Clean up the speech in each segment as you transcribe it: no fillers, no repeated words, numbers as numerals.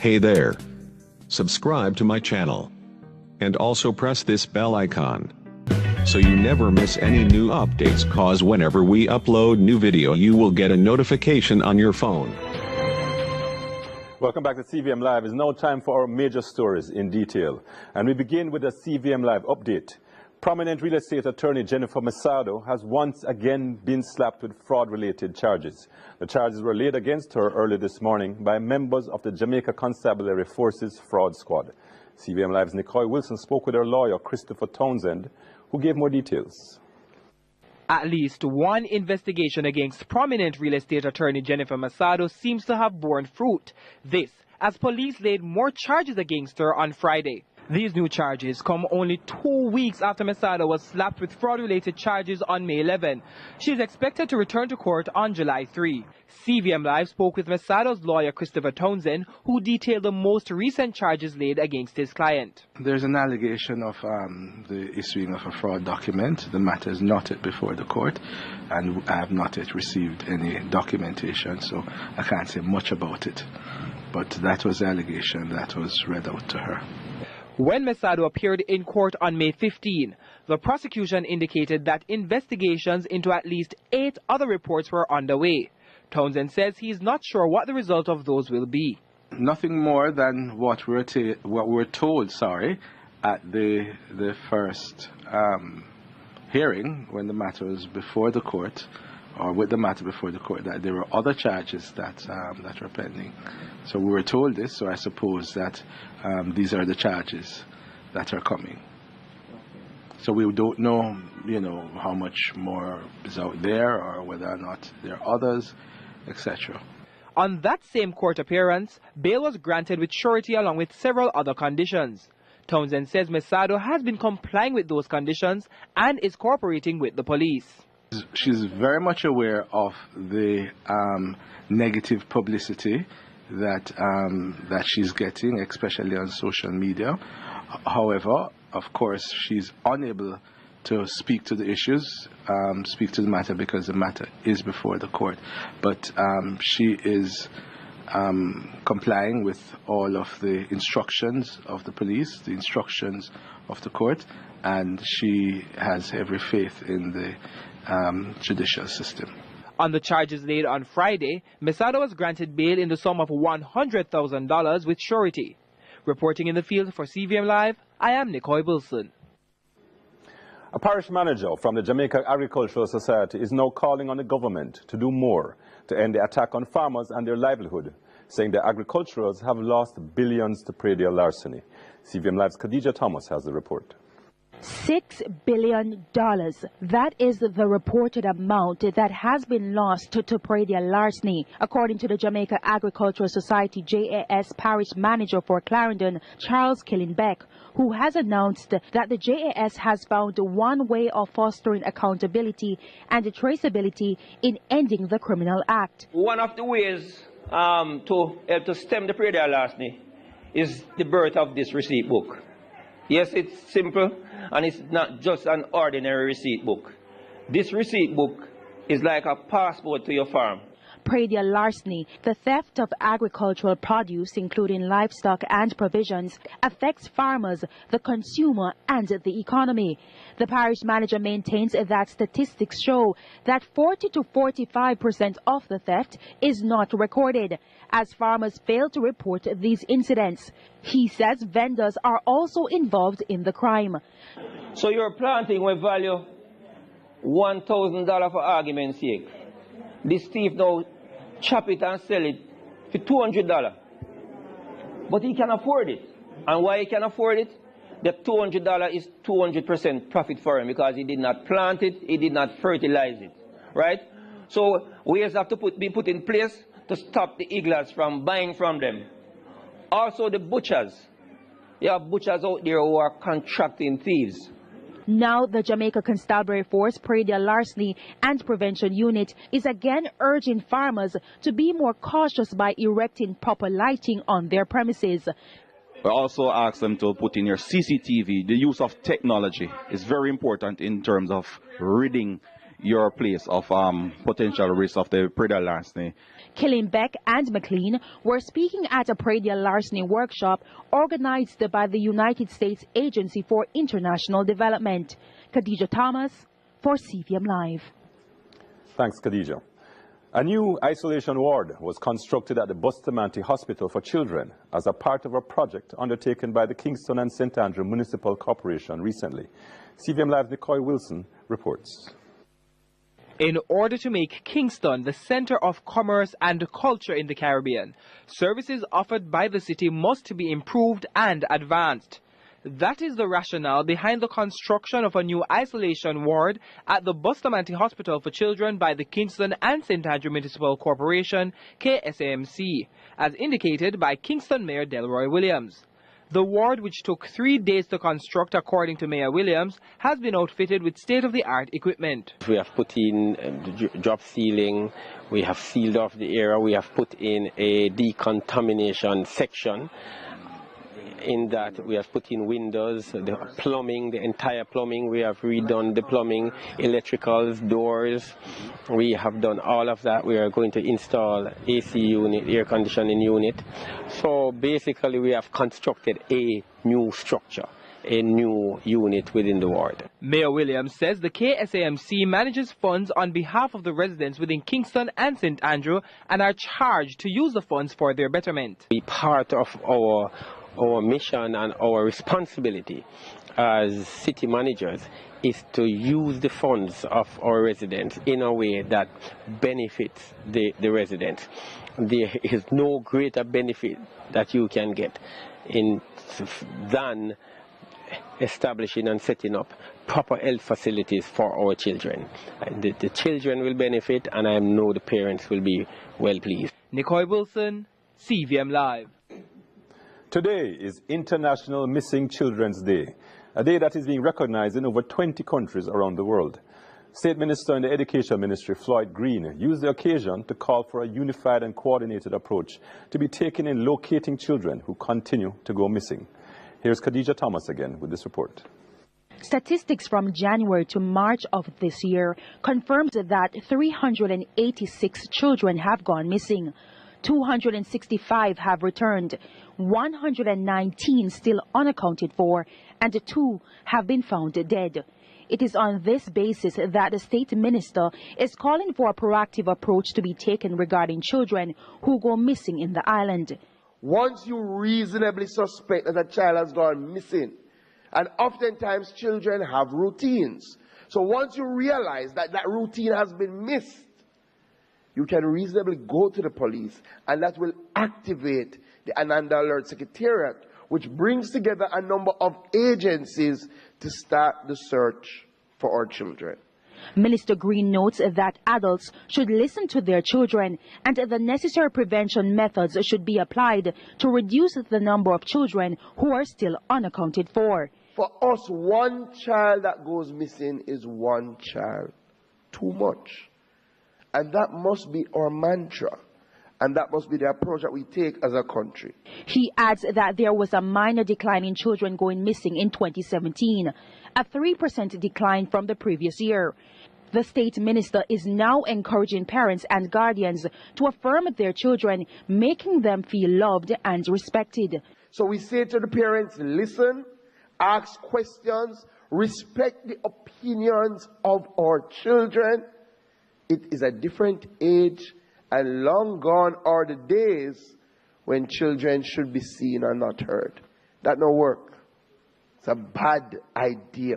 Hey there. Subscribe to my channel. And also press this bell icon, so you never miss any new updates, cause whenever we upload new video you will get a notification on your phone. Welcome back to CVM Live. It's now time for our major stories in detail. And we begin with a CVM Live update. Prominent real estate attorney Jennifer Masado has once again been slapped with fraud-related charges. The charges were laid against her early this morning by members of the Jamaica Constabulary Forces Fraud Squad. CVM Live's Nicole Wilson spoke with her lawyer, Christopher Townsend, who gave more details. At least one investigation against prominent real estate attorney Jennifer Masado seems to have borne fruit. This, as police laid more charges against her on Friday. These new charges come only 2 weeks after Masado was slapped with fraud-related charges on May 11. She is expected to return to court on July 3. CVM Live spoke with Masado's lawyer, Christopher Townsend, who detailed the most recent charges laid against his client. There's an allegation of the issuing of a fraud document. The matter is not yet before the court, and I have not yet received any documentation, so I can't say much about it. But that was the allegation that was read out to her. When Masado appeared in court on May 15, the prosecution indicated that investigations into at least 8 other reports were underway. Townsend says he is not sure what the result of those will be. Nothing more than what we're told, at the first hearing, when the matter was before the court, or with the matter before the court, that there were other charges that were pending. So we were told this, so I suppose that these are the charges that are coming. So we don't know, how much more is out there, or whether or not there are others, etc. On that same court appearance, bail was granted with surety along with several other conditions. Townsend says Masado has been complying with those conditions and is cooperating with the police. She's very much aware of the negative publicity that she's getting, especially on social media. However, of course, she's unable to speak to the issues, speak to the matter, because the matter is before the court. But she is complying with all of the instructions of the police, the instructions of the court, and she has every faith in the judicial system. On the charges laid on Friday, Masado was granted bail in the sum of $100,000 with surety. Reporting in the field for CVM Live, I am Nicole Wilson. A parish manager from the Jamaica Agricultural Society is now calling on the government to do more to end the attack on farmers and their livelihood, saying the agriculturals have lost billions to predial larceny. CVM Live's Khadija Thomas has the report. $6 billion. That is the reported amount that has been lost to predial larceny, according to the Jamaica Agricultural Society JAS Parish Manager for Clarendon, Charles Killenbeck, who has announced that the JAS has found one way of fostering accountability and traceability in ending the criminal act. One of the ways to help to stem the predial larceny is the birth of this receipt book. Yes, it's simple, and it's not just an ordinary receipt book. This receipt book is like a passport to your farm. Predial larceny, the theft of agricultural produce, including livestock and provisions, affects farmers, the consumer, and the economy. The parish manager maintains that statistics show that 40 to 45% of the theft is not recorded, as farmers fail to report these incidents. He says vendors are also involved in the crime. So you're planting with value $1,000 for argument's sake. This thief now chop it and sell it for $200. But he can afford it. And why he can afford it? The $200 is 200% profit for him, because he did not plant it, he did not fertilize it, right? So ways have to be put in place to stop the ignorance from buying from them. Also the butchers. You have butchers out there who are contracting thieves. Now the Jamaica Constabulary Force Predial Larceny and Prevention Unit is again urging farmers to be more cautious by erecting proper lighting on their premises. We also ask them to put in your CCTV. The use of technology is very important in terms of ridding your place of potential risk of the predial larceny. Killenbeck and McLean were speaking at a predial larceny workshop organized by the United States Agency for International Development. Khadija Thomas for CVM Live. Thanks, Khadija. A new isolation ward was constructed at the Bustamante Hospital for Children as a part of a project undertaken by the Kingston and St. Andrew Municipal Corporation recently. CVM Live's Nicole Wilson reports. In order to make Kingston the center of commerce and culture in the Caribbean, services offered by the city must be improved and advanced. That is the rationale behind the construction of a new isolation ward at the Bustamante Hospital for Children by the Kingston and St. Andrew Municipal Corporation, KSAMC, as indicated by Kingston Mayor Delroy Williams. The ward, which took 3 days to construct according to Mayor Williams, has been outfitted with state-of-the-art equipment. We have put in drop ceiling, we have sealed off the area, we have put in a decontamination section. In that we have put in windows, the plumbing, the entire plumbing, we have redone the plumbing, electricals, doors, we have done all of that. We are going to install AC unit, air conditioning unit. So basically we have constructed a new structure, a new unit within the ward. Mayor Williams says the KSAMC manages funds on behalf of the residents within Kingston and St. Andrew and are charged to use the funds for their betterment. Be part of our mission and our responsibility as city managers is to use the funds of our residents in a way that benefits the residents. There is no greater benefit that you can get than establishing and setting up proper health facilities for our children. And the children will benefit, and I know the parents will be well pleased. Nicole Wilson, CVM Live. Today is International Missing Children's Day, a day that is being recognized in over 20 countries around the world. State Minister in the Education Ministry, Floyd Green, used the occasion to call for a unified and coordinated approach to be taken in locating children who continue to go missing. Here's Khadija Thomas again with this report. Statistics from January to March of this year confirmed that 386 children have gone missing. 265 have returned, 119 still unaccounted for, and 2 have been found dead. It is on this basis that the state minister is calling for a proactive approach to be taken regarding children who go missing in the island. Once you reasonably suspect that a child has gone missing, and oftentimes children have routines, so once you realize that that routine has been missed, you can reasonably go to the police, and that will activate the Ananda Alert Secretariat, which brings together a number of agencies to start the search for our children. Minister Green notes that adults should listen to their children and the necessary prevention methods should be applied to reduce the number of children who are still unaccounted for. For us, one child that goes missing is one child too much. And that must be our mantra. And that must be the approach that we take as a country. He adds that there was a minor decline in children going missing in 2017, a 3% decline from the previous year. The state minister is now encouraging parents and guardians to affirm their children, making them feel loved and respected. So we say to the parents, listen, ask questions, respect the opinions of our children. It is a different age, and long gone are the days when children should be seen and not heard. That no work. It's a bad idea.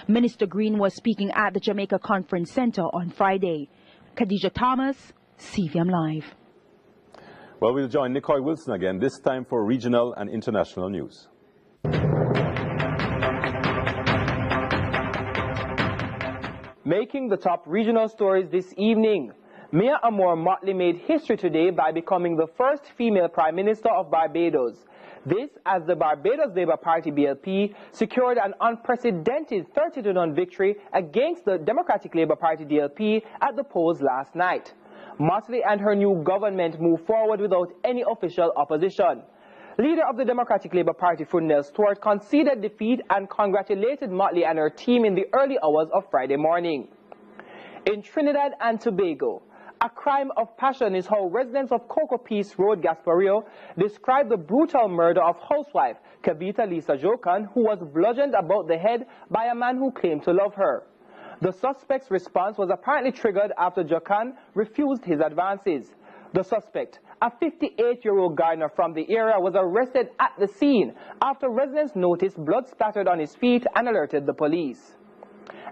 Minister Green was speaking at the Jamaica Conference Center on Friday. Khadija Thomas, CVM Live. Well, we'll join Nicole Wilson again, this time for regional and international news. Making the top regional stories this evening, Mia Amor Motley made history today by becoming the first female Prime Minister of Barbados. This as the Barbados Labour Party BLP secured an unprecedented 30-0 victory against the Democratic Labour Party DLP at the polls last night. Motley and her new government moved forward without any official opposition. Leader of the Democratic Labour Party, Fundell Stewart, conceded defeat and congratulated Motley and her team in the early hours of Friday morning. In Trinidad and Tobago, a crime of passion is how residents of Cocoa Peace Road, Gasparillo, described the brutal murder of housewife Kavita Lisa Jokan, who was bludgeoned about the head by a man who claimed to love her. The suspect's response was apparently triggered after Jokan refused his advances. The suspect, a 58-year-old gardener from the area, was arrested at the scene after residents noticed blood splattered on his feet and alerted the police.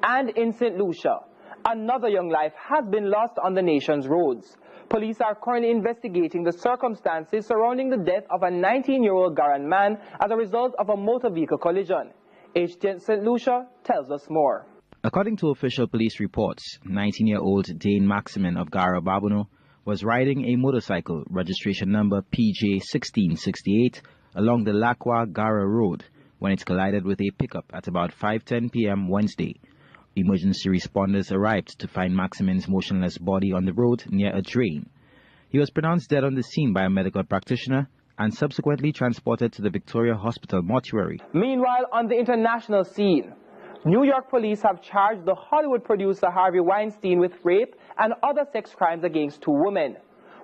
And in St. Lucia, another young life has been lost on the nation's roads. Police are currently investigating the circumstances surrounding the death of a 19-year-old Garan man as a result of a motor vehicle collision. HTN St. Lucia tells us more. According to official police reports, 19-year-old Dane Maximin of Gara Babuno was riding a motorcycle, registration number PJ1668, along the Lakwa-Gara Road when it collided with a pickup at about 5:10 p.m. Wednesday. Emergency responders arrived to find Maximin's motionless body on the road near a drain. He was pronounced dead on the scene by a medical practitioner and subsequently transported to the Victoria Hospital mortuary. Meanwhile, on the international scene, New York police have charged the Hollywood producer Harvey Weinstein with rape and other sex crimes against 2 women.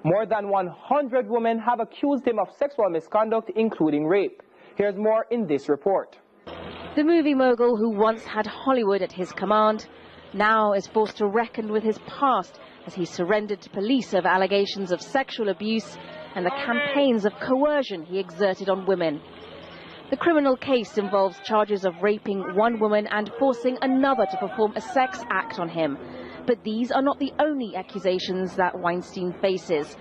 More than 100 women have accused him of sexual misconduct, including rape. Here's more in this report. The movie mogul, who once had Hollywood at his command, now is forced to reckon with his past as he surrendered to police over allegations of sexual abuse and the campaigns of coercion he exerted on women. The criminal case involves charges of raping one woman and forcing another to perform a sex act on him. But these are not the only accusations that Weinstein faces.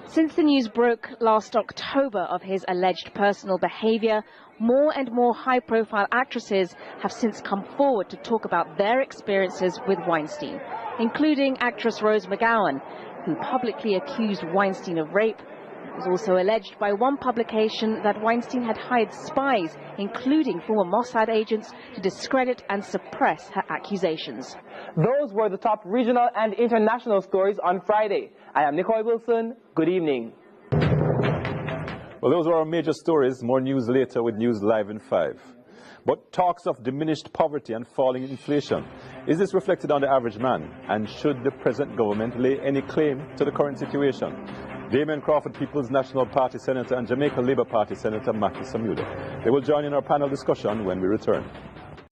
Since the news broke last October of his alleged personal behavior, more and more high-profile actresses have since come forward to talk about their experiences with Weinstein, including actress Rose McGowan, who publicly accused Weinstein of rape. It was also alleged by one publication that Weinstein had hired spies, including former Mossad agents, to discredit and suppress her accusations. Those were the top regional and international stories on Friday. I am Nicole Wilson. Good evening. Well, those were our major stories. More news later with News Live in 5. But talks of diminished poverty and falling inflation. Is this reflected on the average man? And should the present government lay any claim to the current situation? Damien Crawford, People's National Party Senator, and Jamaica Labour Party Senator Matthew Samuda. They will join in our panel discussion when we return.